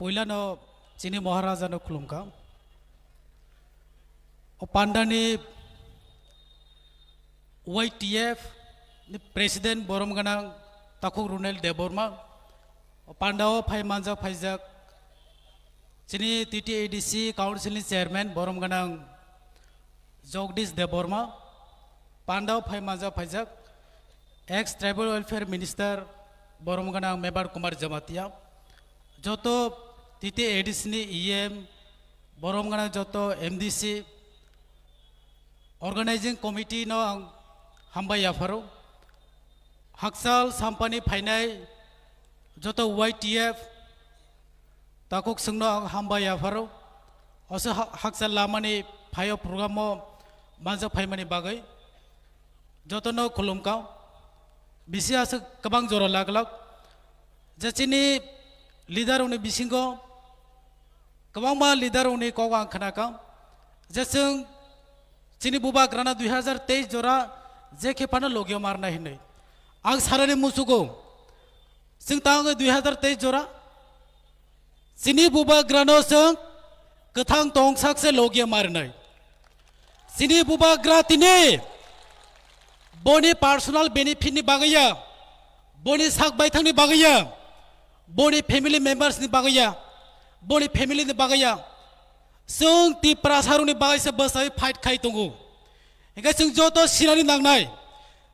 पहिलानो चिनी महाराजानो खुलुमका पांडानी YTF ni Presiden Borom Ganang Takuk Runel Deborma Pandao Pai Manjak Paijak Sini TTADC Council ni Chairman Borom Ganang Jogdish Deborma Pandao Pai Manjak Paijak Ex Tribal Welfare Minister Borom Ganang Mebar Kumar Jamatia Joto TTADC ni EM Borom Ganang Joto MDC Organizing Committee no Hamba Yafaro Haksal Sampani Painai Joto YTF Takuk Sungno Hamba Yafaro Also Haksal Lamani Payo Programo Manza Paimani Bagai Joto no Kolumka Bisi Asa Kabang Jora Laglak Jachini Leader Uni Bisingo Kabang Ma Leader Uni Kowang Kanaka Jasung Sini buba kerana 2023 jora jeke pana logio marna hinai. Ang sarane musugo. Sing tang 2023 jora. Sini buba kerana sing kethang tongsak se logio marna. Sini buba gratine. Boni personal benefit ni bagaya. Boni sak baithang ni bagaya. Boni family members ni bagaya. Boni family ni bagaya. Sung ti prasaru ni bagai se basai fight khai tungu. Hingga sung joto sinani nangnai.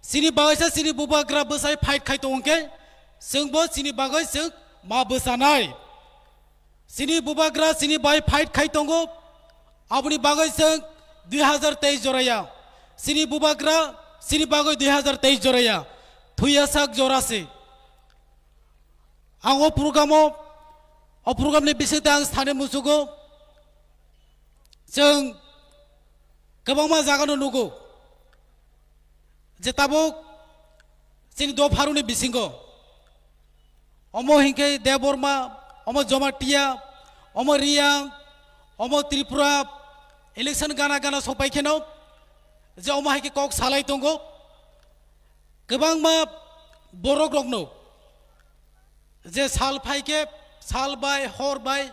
Sini bagai se sini buba gra basai fight khai tungu ke. Sung bo sini bagai sung ma basanai. Sini buba gra sini bagai fight khai tungu. Abuni bagai sung 2023 joraya. Sini buba gra sini bagai 2023 joraya. Thuya sak jora se. Ang o program ni bisai tang sthane musugo. Jeng kebangma jagano nugo jetabok sini do faruni bisingo omo hingke Deborma omo Jomatia omo Riang omo Tripura election gana sopai kheno je omo hike kok salai tongo kebangma borok rokno je sal phaike sal bai hor bai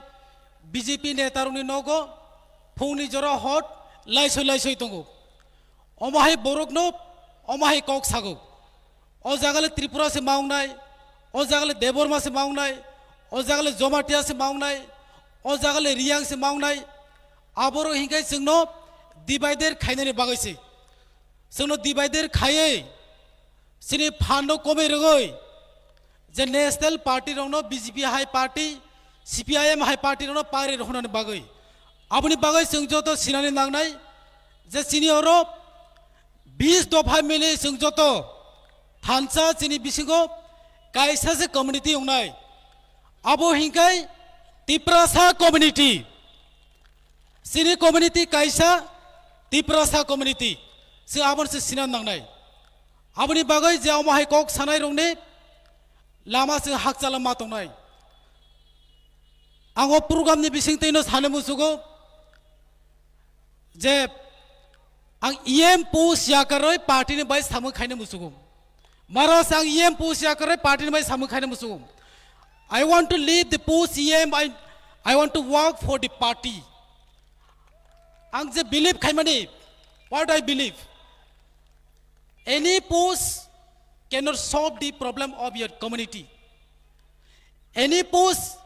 BJP netaruni nogo Phungni jora hot laisoi tongo omahai borokno omahai kok sago o jagale Tripura se maungnai o jagale Deborma se maungnai o jagale Jomatia se maungnai o jagale Riang se maungnai aboro hingai singno divider khainani bagaisi singno divider khaye sini phando kome rogoi je national party rongno BJP high party CPIM high party rongno pare rohnan bagai Abuni bagai sungjoto sinani nangnai je sini oro 20 dofha mile sungjoto thansa sini bisingo kaisa se community ungnai abo hingkai Tiprasa community sini community kaisa Tiprasa community se abon se sinan nangnai abuni bagai je amahai kok sanai rongni lama se hakchala ma tongnai ango program ni bising teino sane musugo je ang EM pus yakaroi party ni bai samu khaine musugo mara sang EM pus yakaroi party ni bai samu khaine musugo I want to lead the pus EM I want to work for the party ang je believe khaimani what I believe any pus cannot solve the problem of your community any pus